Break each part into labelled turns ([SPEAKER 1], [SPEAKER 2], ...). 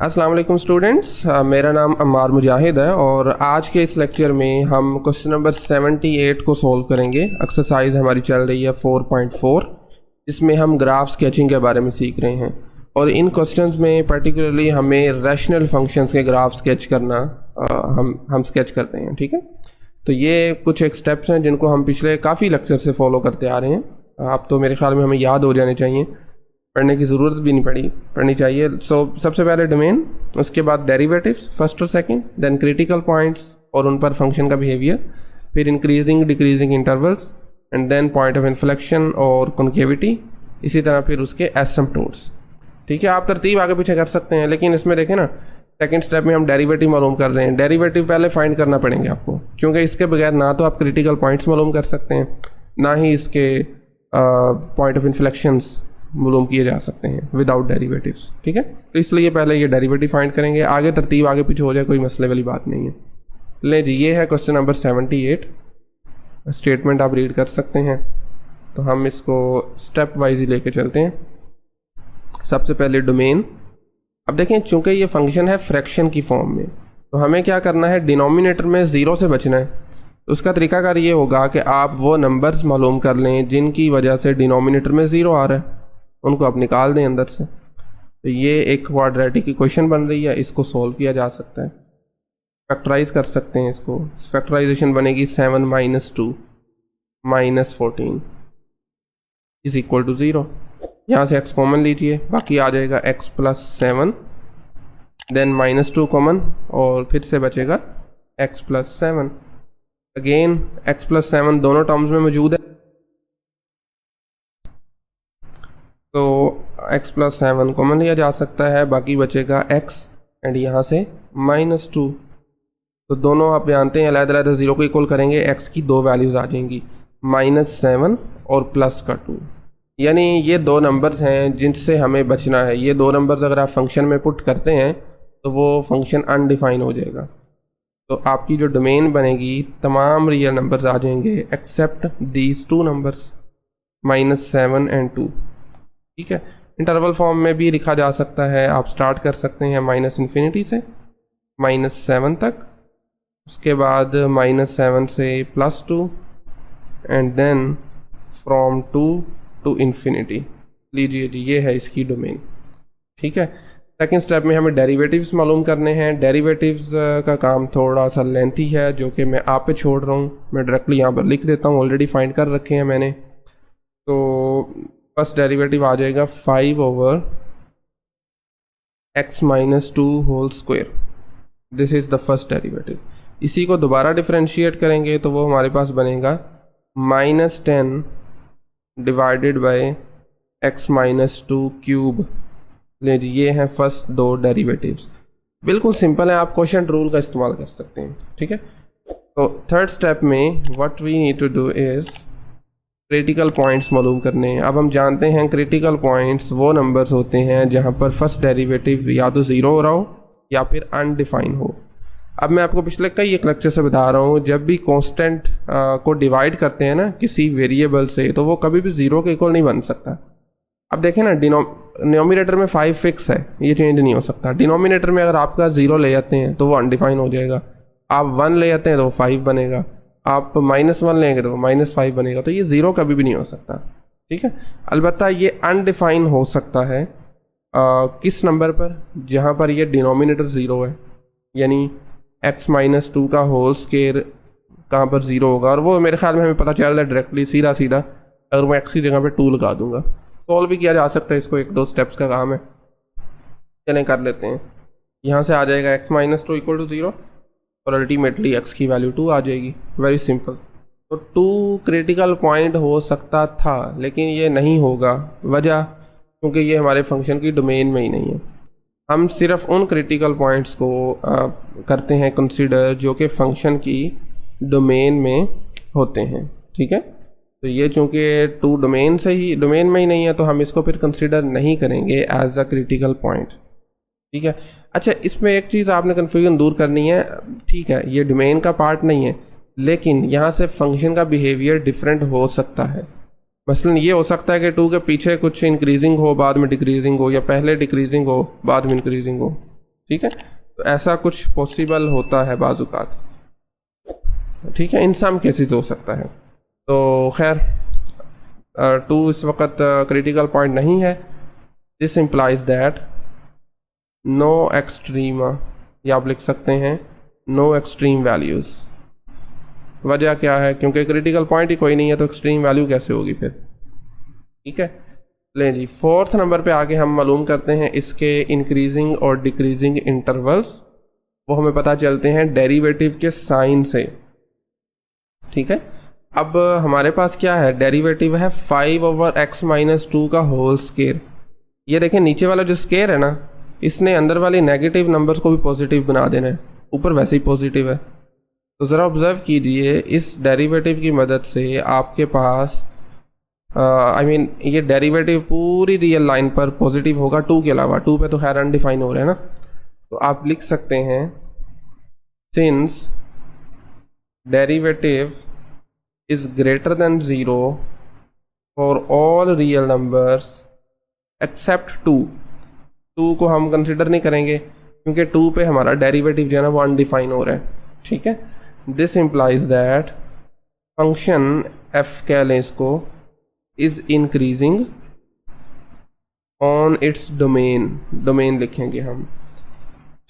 [SPEAKER 1] अस्सलाम वालेकुम स्टूडेंट्स, मेरा नाम अम्मार मुजाहिद है और आज के इस लेक्चर में हम क्वेश्चन नंबर 78 को सॉल्व करेंगे। एक्सरसाइज हमारी चल रही है 4.4, जिसमें हम ग्राफ स्केचिंग के बारे में सीख रहे हैं और इन क्वेश्चंस में पर्टिकुलरली हमें रैशनल फंक्शंस के ग्राफ स्केच करना हम स्केच करते हैं। ठीक है, तो ये कुछ एक स्टेप्स हैं जिनको हम पिछले काफ़ी लेक्चर से फॉलो करते आ रहे हैं। आप तो मेरे ख्याल में हमें याद हो जाने चाहिए, पढ़ने की ज़रूरत भी नहीं पढ़नी चाहिए। सबसे पहले डोमेन, उसके बाद डेरिवेटिव्स फर्स्ट और सेकंड, देन क्रिटिकल पॉइंट्स और उन पर फंक्शन का बिहेवियर, फिर increasing decreasing intervals and then point of inflection और कॉन्केविटी, इसी तरह फिर उसके एसिम्पटोट्स। ठीक है, आप तरतीब आगे पीछे कर सकते हैं, लेकिन इसमें देखें ना, सेकंड स्टेप में हम डेरिवेटिव मालूम कर रहे हैं। डेरिवेटिव पहले फाइंड करना पड़ेंगे आपको, क्योंकि इसके बगैर ना तो आप क्रिटिकल पॉइंट्स मालूम कर सकते हैं, ना ही इसके पॉइंट ऑफ इन्फ्लेक्शंस मालूम किए जा सकते हैं विदाउट डेरिवेटिव्स। ठीक है, तो इसलिए पहले ये डेरिवेटिव फाइंड करेंगे, आगे तरतीब आगे पीछे हो जाए कोई मसले वाली बात नहीं है। ले जी, ये है क्वेश्चन नंबर 78। स्टेटमेंट आप रीड कर सकते हैं, तो हम इसको स्टेप वाइज ही लेके चलते हैं। सबसे पहले डोमेन। अब देखें, चूंकि ये फंक्शन है फ्रैक्शन की फॉर्म में, तो हमें क्या करना है, डिनोमिनेटर में ज़ीरो से बचना है। तो उसका तरीकाकार ये होगा कि आप वो नंबर्स मालूम कर लें जिनकी वजह से डिनोमिनेटर में ज़ीरो आ रहा है, उनको आप निकाल दें अंदर से। तो ये एक क्वाड्रेटिक इक्वेशन बन रही है, इसको सोल्व किया जा सकता है, फैक्टराइज कर सकते हैं इसको। फैक्टराइजेशन बनेगी 7 - 2 - 14 इज इक्वल टू 0। यहाँ से x कॉमन लीजिए, बाकी आ जाएगा x + 7, देन -2 कॉमन और फिर से बचेगा x + 7। अगेन x + 7 दोनों टर्म्स में मौजूद है, तो x + 7 कॉमन लिया जा सकता है, बाकी बचेगा x एंड यहाँ से -2। तो दोनों आप जानते हैं अलग-अलग ज़ीरो को इक्वल करेंगे, x की दो वैल्यूज़ आ जाएंगी, -7 और +2। यानी ये दो नंबर्स हैं जिनसे हमें बचना है। ये दो नंबर्स अगर आप फंक्शन में पुट करते हैं तो वो फंक्शन अनडिफाइन हो जाएगा। तो आपकी जो डोमेन बनेगी, तमाम रियल नंबर्स आ जाएंगे except these two numbers, -7 and 2। ठीक है, इंटरवल फॉर्म में भी लिखा जा सकता है। आप स्टार्ट कर सकते हैं -∞ से -7 तक, उसके बाद -7 से +2 एंड देन फ्रॉम 2 to ∞। लीजिए जी, ये है इसकी डोमेन। ठीक है, सेकेंड स्टेप में हमें डेरिवेटिव्स मालूम करने हैं। डेरिवेटिव्स का काम थोड़ा सा लेंथी है, जो कि मैं आप पे छोड़ रहा हूँ। मैं डायरेक्टली यहाँ पर लिख देता हूँ, ऑलरेडी फाइंड कर रखे हैं मैंने। तो फर्स्ट डेरिवेटिव आ जाएगा 5/(x - 2 whole square. This is the first derivative. इसी को दोबारा डिफरेंशिएट करेंगे तो वो हमारे पास बनेगा -10 डिवाइडेड बाय x - 2 क्यूब। ले जी, ये हैं फर्स्ट दो डेरिवेटिव्स। बिल्कुल सिंपल है, आप क्वोशिएंट रूल का इस्तेमाल कर सकते हैं। ठीक है, तो थर्ड स्टेप में what we need to do is critical points मालूम करने हैं। अब हम जानते हैं क्रिटिकल पॉइंट्स वो नंबर्स होते हैं जहाँ पर फर्स्ट डेरिवेटिव या तो ज़ीरो हो रहा हो या फिर अनडिफाइन हो। अब मैं आपको पिछले कई एक लेक्चर से बता रहा हूँ, जब भी कांस्टेंट को डिवाइड करते हैं ना किसी वेरिएबल से, तो वो कभी भी ज़ीरो के इक्वल नहीं बन सकता। अब देखें ना, डिनोमिनेटर में 5 फिक्स है, ये चेंज नहीं हो सकता। डिनोमिनेटर में अगर आपका 0 ले जाते हैं तो वो अनडिफाइन हो जाएगा, आप 1 ले जाते हैं तो वो 5 बनेगा, आप -1 लेंगे तो वो -5 बनेगा। तो ये 0 कभी भी नहीं हो सकता। ठीक है, अलबत्ता ये अनडिफाइन हो सकता है किस नंबर पर, जहाँ पर ये डिनोमिनेटर 0 है, यानी x - 2 का होल स्क्वायर कहाँ पर 0 होगा। और वो मेरे ख्याल में हमें पता चल रहा है डायरेक्टली, सीधा सीधा अगर मैं x की जगह पे 2 लगा दूंगा, सॉल्व भी किया जा सकता है इसको, 1-2 स्टेप्स का काम है। चलें कर लेते हैं। यहाँ से आ जाएगा x - 2 = 0 और अल्टीमेटली x की वैल्यू 2 आ जाएगी। Very simple. तो 2 क्रिटिकल पॉइंट हो सकता था, लेकिन ये नहीं होगा। वजह, क्योंकि ये हमारे फंक्शन की डोमेन में ही नहीं है। हम सिर्फ उन क्रिटिकल पॉइंट्स को करते हैं कंसीडर जो कि फंक्शन की डोमेन में होते हैं। ठीक है, तो ये चूँकि 2 डोमेन में ही नहीं है, तो हम इसको फिर कंसीडर नहीं करेंगे एज अ क्रिटिकल पॉइंट। ठीक है, अच्छा, इसमें एक चीज़ आपने कन्फ्यूजन दूर करनी है। ठीक है, ये डोमेन का पार्ट नहीं है, लेकिन यहाँ से फंक्शन का बिहेवियर डिफरेंट हो सकता है। मसलन ये हो सकता है कि 2 के पीछे कुछ इंक्रीजिंग हो बाद में डिक्रीजिंग हो, या पहले डिक्रीजिंग हो बाद में इंक्रीजिंग हो। ठीक है, तो ऐसा कुछ पॉसिबल होता है बाज़-औक़ात, ठीक है, इन सम केसेस हो सकता है। तो खैर 2 इस वक्त क्रिटिकल पॉइंट नहीं है। This implies that no extreme, या आप लिख सकते हैं नो एक्सट्रीम वैल्यूज़। वजह क्या है? क्योंकि क्रिटिकल पॉइंट ही कोई नहीं है तो एक्सट्रीम वैल्यू कैसे होगी फिर, ठीक है। लें जी, 4th नंबर पे आगे हम मालूम करते हैं इसके इंक्रीजिंग और डिक्रीजिंग इंटरवल्स। वो हमें पता चलते हैं डेरिवेटिव के साइन से, ठीक है। अब हमारे पास क्या है? डेरिवेटिव है 5/x-2 का होल स्क्वायर। ये देखें नीचे वाला जो स्क्वायर है ना, इसने अंदर वाले नेगेटिव नंबर्स को भी पॉजिटिव बना देना है, ऊपर वैसे ही पॉजिटिव है। तो ज़रा ऑब्जर्व कीजिए, इस डेरिवेटिव की मदद से आपके पास ये डेरिवेटिव पूरी रियल लाइन पर पॉजिटिव होगा 2 के अलावा। 2 पे तो खैर अनडिफाइन हो रहा है ना, तो आप लिख सकते हैं since derivative is greater than 0 for all real numbers except 2। 2 को हम कंसिडर नहीं करेंगे क्योंकि 2 पे हमारा डेरिवेटिव जो है ना वो अनडिफाइन हो रहा है, ठीक है। This implies that function f कह लें इसको, is increasing on its domain. Domain लिखेंगे हम,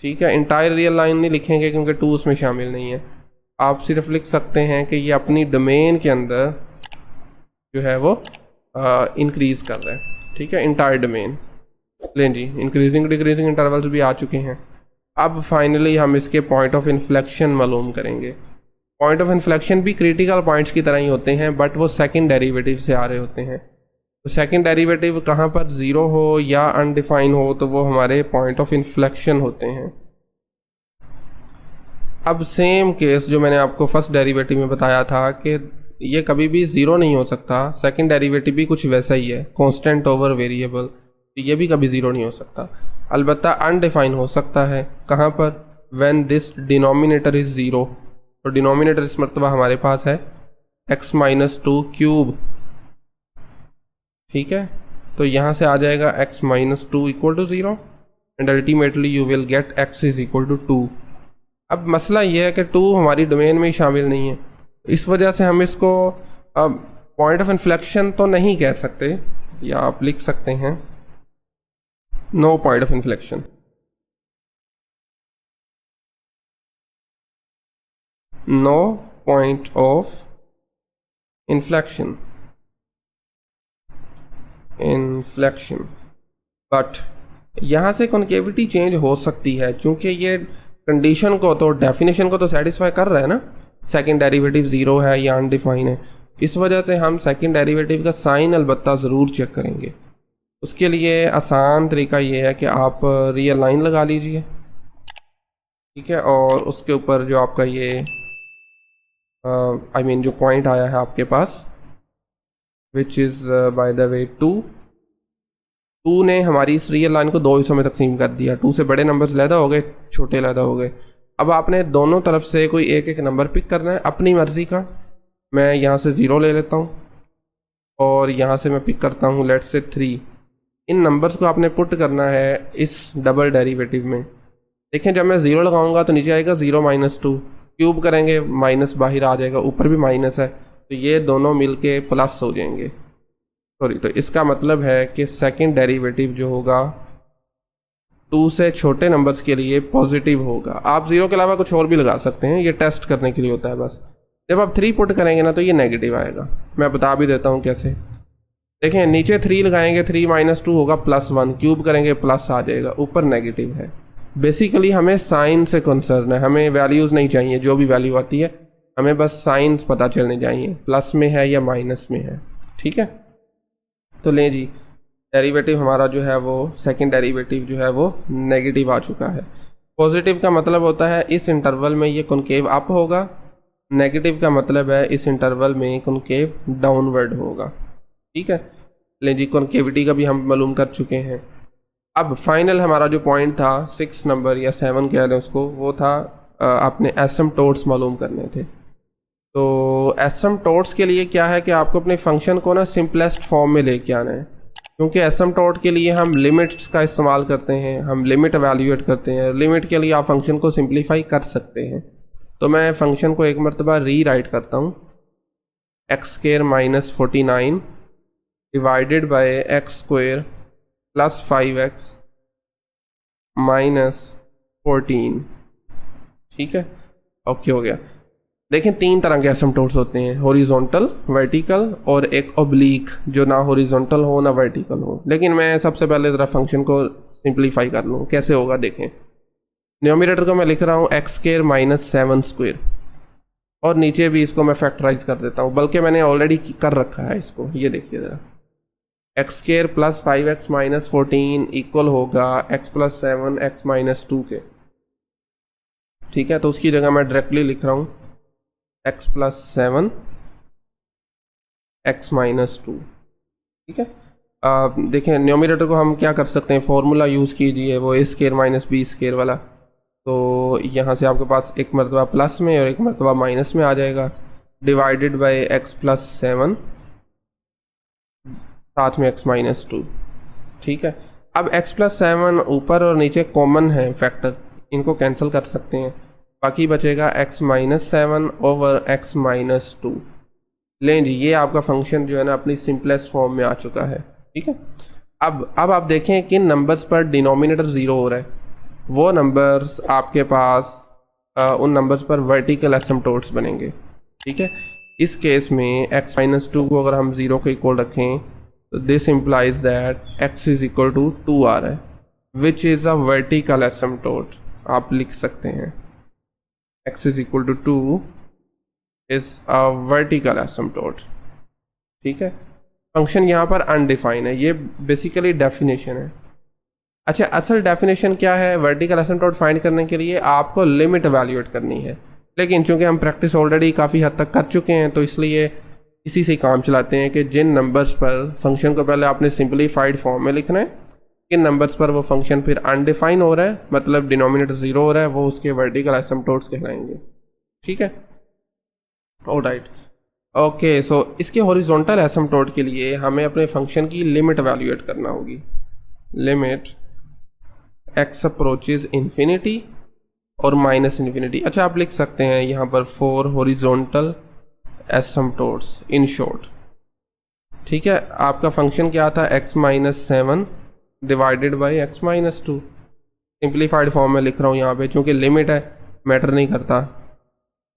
[SPEAKER 1] ठीक है, इंटायर रियल लाइन नहीं लिखेंगे क्योंकि 2 उसमें शामिल नहीं है। आप सिर्फ लिख सकते हैं कि ये अपनी डोमेन के अंदर जो है वो इंक्रीज़ कर रहा है, ठीक है, इंटायर डोमेन। लें जी, इंक्रीजिंग डिक्रीजिंग इंटरवल्स भी आ चुके हैं। अब फाइनली हम इसके पॉइंट ऑफ इन्फ्लेक्शन मालूम करेंगे। पॉइंट ऑफ इन्फ्लेक्शन भी क्रिटिकल पॉइंट्स की तरह ही होते हैं, बट वो सेकंड डेरिवेटिव से आ रहे होते हैं। तो सेकंड डेरिवेटिव कहाँ पर 0 हो या अनडिफाइन हो तो वो हमारे पॉइंट ऑफ इन्फ्लेक्शन होते हैं। अब सेम केस जो मैंने आपको फर्स्ट डेरिवेटिव में बताया था कि ये कभी भी 0 नहीं हो सकता, सेकंड डेरिवेटिव भी कुछ वैसा ही है, कांस्टेंट ओवर वेरिएबल, तो ये भी कभी 0 नहीं हो सकता। अलबत्ता अनडिफाइन हो सकता है, कहाँ पर? When this denominator is 0। तो डिनोमिनेटर इस मरतबा हमारे पास है x-2 क्यूब, ठीक है। तो यहाँ से आ जाएगा x-2 equal to 0 and ultimately you will get x is equal to 2। अब मसला ये है कि 2 हमारी डोमेन में ही शामिल नहीं है, इस वजह से हम इसको पॉइंट ऑफ इन्फ्लेक्शन तो नहीं कह सकते, या आप लिख सकते हैं no point of inflection. No point of inflection but यहाँ से कॉन्केविटी चेंज हो सकती है, क्योंकि ये कंडीशन को तो डेफिनेशन को तो सेटिस्फाई कर रहा है ना, सेकंड डेरिवेटिव 0 है या अनडिफाइन है। इस वजह से हम सेकंड डेरिवेटिव का साइन अलबत्ता ज़रूर चेक करेंगे। उसके लिए आसान तरीका ये है कि आप रियल लाइन लगा लीजिए, ठीक है, और उसके ऊपर जो आपका ये जो पॉइंट आया है आपके पास, which is by the way 2 ने हमारी इस रियल लाइन को 2 हिस्सों में तकसीम कर दिया। 2 से बड़े नंबर्स लैदा हो गए, छोटे लैदा हो गए। अब आपने दोनों तरफ से कोई एक एक नंबर पिक करना है अपनी मर्ज़ी का। मैं यहाँ से 0 ले लेता हूँ और यहाँ से मैं पिक करता हूँ लेट्स से 3। इन नंबर्स को आपने पुट करना है इस डबल डेरिवेटिव में। देखें, जब मैं 0 लगाऊंगा तो नीचे आएगा 0-2, क्यूब करेंगे माइनस बाहर आ जाएगा, ऊपर भी माइनस है, तो ये दोनों मिलके प्लस हो जाएंगे। सॉरी, तो इसका मतलब है कि सेकंड डेरिवेटिव जो होगा 2 से छोटे नंबर्स के लिए पॉजिटिव होगा। आप 0 के अलावा कुछ और भी लगा सकते हैं, ये टेस्ट करने के लिए होता है बस। जब आप 3 पुट करेंगे ना तो ये नेगेटिव आएगा। मैं बता भी देता हूँ कैसे। देखें, नीचे 3 लगाएंगे, 3-2 होगा +1, क्यूब करेंगे प्लस आ जाएगा, ऊपर नेगेटिव है। बेसिकली हमें साइन से कंसर्न है, हमें वैल्यूज़ नहीं चाहिए, जो भी वैल्यू आती है हमें बस साइंस पता चलने चाहिए, प्लस में है या माइनस में है, ठीक है। तो लें जी, डेरिवेटिव हमारा जो है वो सेकंड डेरिवेटिव जो है वो नेगेटिव आ चुका है। पॉजिटिव का मतलब होता है इस इंटरवल में ये कॉनकेव अप होगा, नेगेटिव का मतलब है इस इंटरवल में कॉनकेव डाउनवर्ड होगा, ठीक है। लें जी, कॉनकेविटी का भी हम मालूम कर चुके हैं। अब फाइनल हमारा जो पॉइंट था 6 नंबर या 7 कह लें उसको, वो था आपने एसिम्पटोट्स मालूम करने थे। तो एसिम्पटोट्स के लिए क्या है कि आपको अपने फंक्शन को ना सिंपलेस्ट फॉर्म में लेके आना है, क्योंकि एसिम्प्टोट के लिए हम लिमिट्स का इस्तेमाल करते हैं, हम लिमिट एवेल्यूएट करते हैं। लिमिट के लिए आप फंक्शन को सिंप्लीफाई कर सकते हैं। तो मैं फंक्शन को एक मरतबा री राइट करता हूँ, x square minus 49 divided by x square plus 5x minus 14। ठीक है, ओके हो गया। देखें 3 तरह के एसिम्प्टोट्स होते हैं, हॉरिजॉन्टल, वर्टिकल और एक ऑब्लिक जो ना हॉरिजॉन्टल हो ना वर्टिकल हो। लेकिन मैं सबसे पहले ज़रा फंक्शन को सिंप्लीफाई कर लूँ, कैसे होगा देखें। न्यूमरेटर को मैं लिख रहा हूँ एक्स स्क्वायर माइनस 7 स्क्वायर और नीचे भी इसको मैं फैक्टराइज कर देता हूँ, बल्कि मैंने ऑलरेडी कर रखा है इसको। ये देखिए ज़रा, x square plus 5x minus 14 equal होगा x प्लस 7 x माइनस 2 के। ठीक है, तो उसकी जगह मैं डायरेक्टली लिख रहा हूँ x प्लस 7 x माइनस 2। ठीक है, देखें न्यूमरेटर को हम क्या कर सकते हैं, फॉर्मूला यूज़ कीजिए, वो a square minus b square वाला। तो यहाँ से आपके पास एक मरतबा प्लस में और एक मरतबा माइनस में आ जाएगा, डिवाइडेड बाय x प्लस 7 साथ में x माइनस 2। ठीक है, अब x प्लस 7 ऊपर और नीचे कॉमन है फैक्टर, इनको कैंसिल कर सकते हैं, बाकी बचेगा x minus 7 over x minus 2। लें जी, ये आपका फंक्शन जो है ना अपनी सिंपलेस्ट फॉर्म में आ चुका है। ठीक है, अब आप देखें किन नंबर्स पर डिनोमिनेटर 0 हो रहा है। वो नंबर्स आपके पास उन नंबर्स पर वर्टिकल एसिम्प्टोट्स बनेंगे। ठीक है, इस केस में x माइनस 2 को अगर हम 0 के इक्वल रखें तो this implies that x is equal to 2 आ रहा है, which is a vertical asymptote. आप लिख सकते हैं x is equal to 2 is a vertical asymptote. ठीक है, फंक्शन यहाँ पर अनडिफाइन है, ये बेसिकली डेफिनेशन है। अच्छा, असल डेफिनेशन क्या है, वर्टिकल एसिम्प्टोट फाइंड करने के लिए आपको लिमिट एवेल्यूएट करनी है। लेकिन चूंकि हम प्रैक्टिस ऑलरेडी काफ़ी हद तक कर चुके हैं तो इसलिए इसी से काम चलाते हैं कि जिन नंबर्स पर फंक्शन को पहले आपने सिंप्लीफाइड फॉर्म में लिखना है, किन नंबर्स पर वो फंक्शन फिर अनडिफाइन हो रहा है, मतलब डिनोमिनेटर 0 हो रहा है, वो उसके वर्टिकल एसिम्प्टोट्स कहलाएंगे। ठीक है, ऑलराइट, ओके। सो इसके हॉरिजॉन्टल एसिम्प्टोट के लिए हमें अपने फंक्शन की लिमिट एवेल्यूएट करना होगी। लिमिट x अप्रोचेज इन्फिनिटी और माइनस इन्फिनिटी। अच्छा, आप लिख सकते हैं यहाँ पर 4 हॉरिजॉन्टल एसिम्प्टोट्स इन शॉर्ट। ठीक है, आपका फंक्शन क्या था, x minus 7 divided by x minus 2। Simplified form में लिख रहा हूँ यहाँ पे, चूँकि लिमिट है मैटर नहीं करता।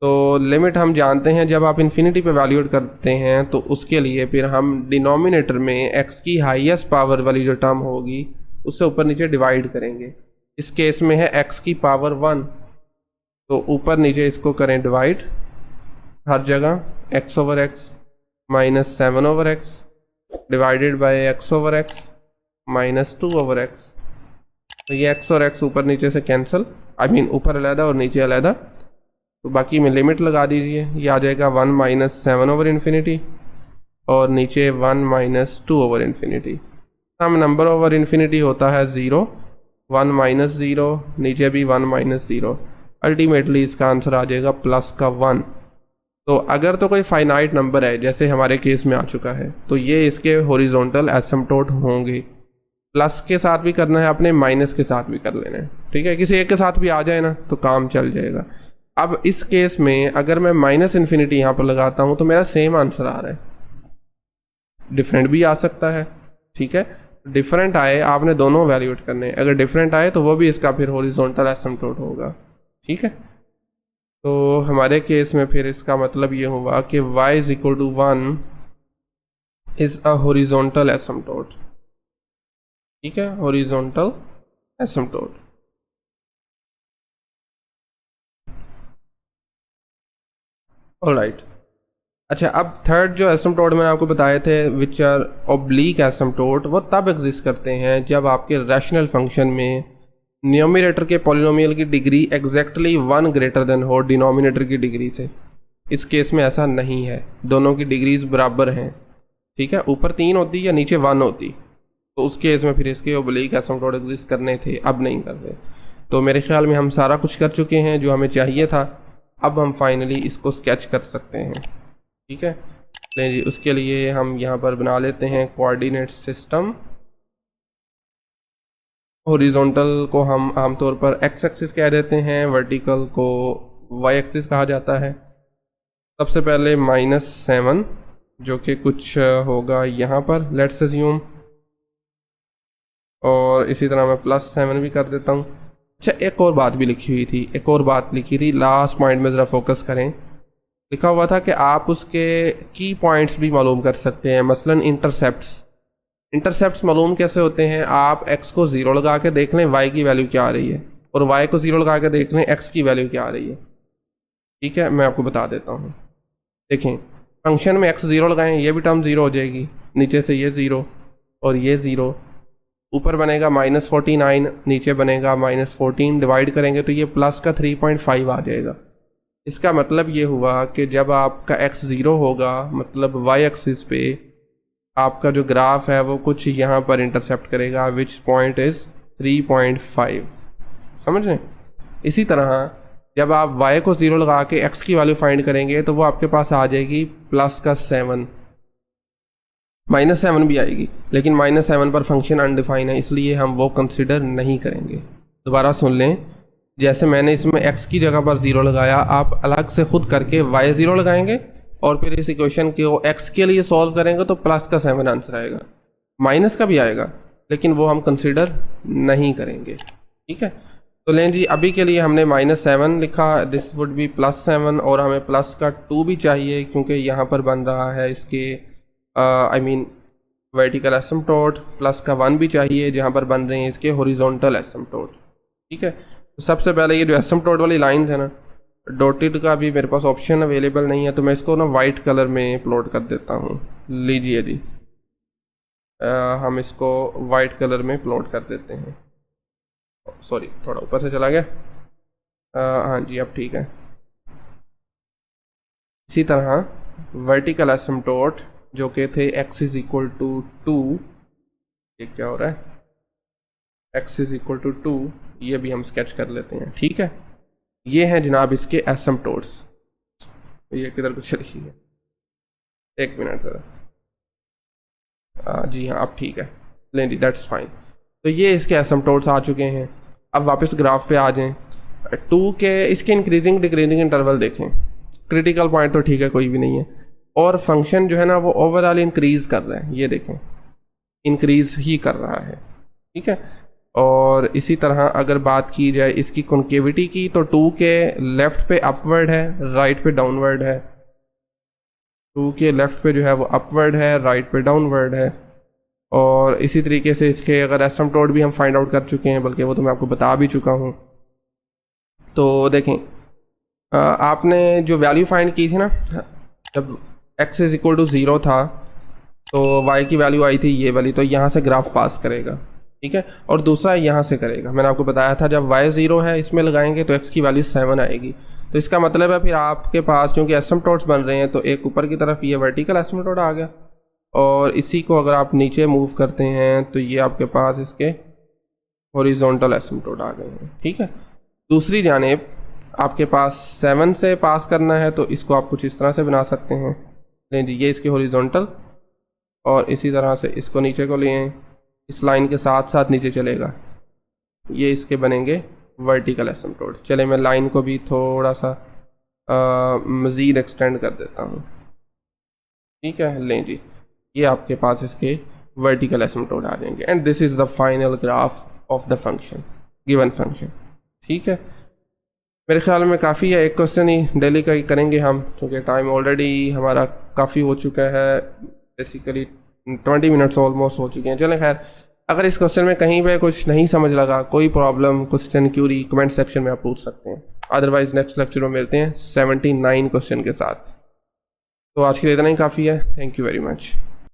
[SPEAKER 1] तो लिमिट हम जानते हैं, जब आप इन्फिनिटी पे वैल्यूएट करते हैं तो उसके लिए फिर हम डिनोमिनेटर में x की हाईएस्ट पावर वाली जो टर्म होगी उससे ऊपर नीचे डिवाइड करेंगे। इस केस में है x की पावर 1, तो ऊपर नीचे इसको करें डिवाइड, हर जगह x over x minus 7 over x divided by x over x minus 2 over x। तो ये x और x ऊपर नीचे से कैंसिल, आई मीन ऊपर अलहदा और नीचे अलहदा, तो बाकी में लिमिट लगा दीजिए। ये आ जाएगा 1 माइनस 7 ओवर इन्फिनिटी और नीचे 1 माइनस 2 ओवर इन्फिनिटी। सम नंबर ओवर इन्फिनिटी होता है 0, 1 माइनस 0, नीचे भी 1 माइनस 0। अल्टीमेटली इसका आंसर आ जाएगा प्लस का 1। तो अगर तो कोई फाइनाइट नंबर है जैसे हमारे केस में आ चुका है तो ये इसके हॉरिजॉन्टल एसिम्प्टोट होंगे। प्लस के साथ भी करना है आपने, माइनस के साथ भी कर लेना है। ठीक है, किसी एक के साथ भी आ जाए ना तो काम चल जाएगा। अब इस केस में अगर मैं माइनस इन्फिनिटी यहाँ पर लगाता हूँ तो मेरा सेम आंसर आ रहा है, डिफरेंट भी आ सकता है। ठीक है, डिफरेंट आए आपने दोनों वैल्यूएट करने हैं, अगर डिफरेंट आए तो वो भी इसका फिर हॉरिजॉन्टल एसिम्प्टोट होगा। ठीक है, तो हमारे केस में फिर इसका मतलब ये हुआ कि y is equal to 1 is a horizontal asymptote. ठीक है, हॉरिजॉन्टल एसिम्प्टोट। ऑलराइट, अच्छा, अब थर्ड जो एसिम्प्टोट मैंने आपको बताए थे विच आर ऑब्लिक एसिम्प्टोट, वो तब एग्जिस्ट करते हैं जब आपके रैशनल फंक्शन में न्यूमरेटर के पॉलिनोमियल की डिग्री एग्जैक्टली 1 ग्रेटर देन हो डिनोमिनेटर की डिग्री से। इस केस में ऐसा नहीं है, दोनों की डिग्रीज बराबर हैं। ठीक है, ऊपर 3 होती या नीचे 1 होती, तो उस केस में फिर इसके ऑब्लिक एसिम्प्टोट एग्जिस्ट करने थे, अब नहीं कर रहे। तो मेरे ख्याल में हम सारा कुछ कर चुके हैं जो हमें चाहिए था। अब हम फाइनली इसको स्केच कर सकते हैं। ठीक है, लें जी, उसके लिए हम यहाँ पर बना लेते हैं कोऑर्डिनेट सिस्टम हॉरिजॉन्टल को हम आमतौर पर एक्स एक्सिस कह देते हैं, वर्टिकल को वाई एक्सिस कहा जाता है। सबसे पहले -7 जो कि कुछ होगा यहाँ पर, लेट्स अज्यूम, और इसी तरह मैं +7 भी कर देता हूँ। अच्छा, एक और बात भी लिखी हुई थी, एक और बात लिखी थी, लास्ट पॉइंट में ज़रा फोकस करें। लिखा हुआ था कि आप उसके की पॉइंट्स भी मालूम कर सकते हैं, मसलन इंटरसेप्ट्स मालूम कैसे होते हैं, आप x को 0 लगा के देख लें y की वैल्यू क्या आ रही है, और y को 0 लगा के देख लें x की वैल्यू क्या आ रही है। ठीक है, मैं आपको बता देता हूँ। देखें, फंक्शन में x 0 लगाएं, ये भी टर्म 0 हो जाएगी, नीचे से ये 0 और ये 0, ऊपर बनेगा -49, नीचे बनेगा -14, डिवाइड करेंगे तो ये प्लस का 3.5 आ जाएगा। इसका मतलब ये हुआ कि जब आपका x 0 होगा, मतलब y एक्सिस पे आपका जो ग्राफ है वो कुछ यहाँ पर इंटरसेप्ट करेगा, विच पॉइंट इज़ 3.5। समझ रहे हैं? इसी तरह जब आप y को 0 लगा के x की वैल्यू फाइंड करेंगे तो वो आपके पास आ जाएगी प्लस का 7, -7 भी आएगी, लेकिन -7 पर फंक्शन अनडिफाइन है, इसलिए हम वो कंसिडर नहीं करेंगे। दोबारा सुन लें, जैसे मैंने इसमें x की जगह पर 0 लगाया, आप अलग से खुद करके y 0 लगाएंगे और फिर इस इक्वेशन को x के लिए सॉल्व करेंगे तो प्लस का 7 आंसर आएगा, माइनस का भी आएगा, लेकिन वो हम कंसिडर नहीं करेंगे। ठीक है, तो लें जी, अभी के लिए हमने -7 लिखा, दिस वुड बी +7, और हमें प्लस का 2 भी चाहिए क्योंकि यहाँ पर बन रहा है इसके वर्टिकल एसिम्प्टोट, प्लस का 1 भी चाहिए जहाँ पर बन रहे हैं इसके हॉरिजॉन्टल एसिम्प्टोट। ठीक है, तो सबसे पहले ये जो एसिम्प्टोट वाली लाइन है ना, डॉटेड का भी मेरे पास ऑप्शन अवेलेबल नहीं है, तो मैं इसको ना वाइट कलर में प्लॉट कर देता हूँ। लीजिए जी, हम इसको वाइट कलर में प्लॉट कर देते हैं। सॉरी, थोड़ा ऊपर से चला गया। हाँ जी, अब ठीक है। इसी तरह वर्टिकल एसिम्प्टोट जो कि थे x = 2, ये क्या हो रहा है, x = 2, ये भी हम स्केच कर लेते हैं। ठीक है, ये हैं जनाब इसके एसिम्प्टोट्स। ये किधर को चली है, एक मिनट ज़रा। जी हाँ, अब ठीक है, लें जी, दैट्स फाइन। तो ये इसके एसिम्प्टोट्स आ चुके हैं। अब वापस ग्राफ पे आ जाएं। 2 के इसके इंक्रीजिंग डिक्रीजिंग इंटरवल देखें, क्रिटिकल पॉइंट तो ठीक है, कोई भी नहीं है, और फंक्शन जो है ना वो ओवरऑल इंक्रीज कर रहा है, ये देखें इंक्रीज ही कर रहा है। ठीक है, और इसी तरह अगर बात की जाए इसकी कॉन्केविटी की, तो 2 के लेफ्ट पे अपवर्ड है, राइट पे डाउनवर्ड है। 2 के लेफ्ट पे जो है वो अपवर्ड है, राइट पे डाउनवर्ड है। और इसी तरीके से इसके अगर एसिम्प्टोट भी हम फाइंड आउट कर चुके हैं, बल्कि वो तो मैं आपको बता भी चुका हूँ। तो देखें, आपने जो वैल्यू फाइंड की थी ना, जब x = 0 था तो y की वैल्यू आई थी ये वाली, तो यहाँ से ग्राफ पास करेगा। ठीक है, और दूसरा यहाँ से करेगा। मैंने आपको बताया था जब y 0 है इसमें लगाएंगे तो x की वैल्यू 7 आएगी। तो इसका मतलब है फिर आपके पास क्योंकि एसिम्प्टोट्स बन रहे हैं, तो एक ऊपर की तरफ ये वर्टिकल एसिम्प्टोट आ गया, और इसी को अगर आप नीचे मूव करते हैं तो ये आपके पास इसके हॉरिजॉन्टल एसिम्प्टोट आ गए हैं। ठीक है, दूसरी जानिब आपके पास 7 से पास करना है तो इसको आप कुछ इस तरह से बना सकते हैं। लें जी, ये इसके हॉरिजॉन्टल, और इसी तरह से इसको नीचे को लें, इस लाइन के साथ साथ नीचे चलेगा, ये इसके बनेंगे वर्टिकल एसिम्प्टोट। चले मैं लाइन को भी थोड़ा सा मज़ीद एक्सटेंड कर देता हूँ। ठीक है, लें जी, ये आपके पास इसके वर्टिकल एसिम्प्टोट आ जाएंगे, and this is the final graph of the function, given function. ठीक है, मेरे ख्याल में काफ़ी है, एक क्वेश्चन ही डेली का ही करेंगे हम, क्योंकि टाइम ऑलरेडी हमारा काफ़ी हो चुका है, बेसिकली 20 मिनट्स ऑलमोस्ट हो चुके हैं। चलें खैर, अगर इस क्वेश्चन में कहीं पे कुछ नहीं समझ लगा, कोई problem, question query, comment section में आप पूछ सकते हैं। अदरवाइज नेक्स्ट लेक्चर में मिलते हैं 79 क्वेश्चन के साथ। तो आज के लिए इतना ही काफ़ी है। Thank you very much.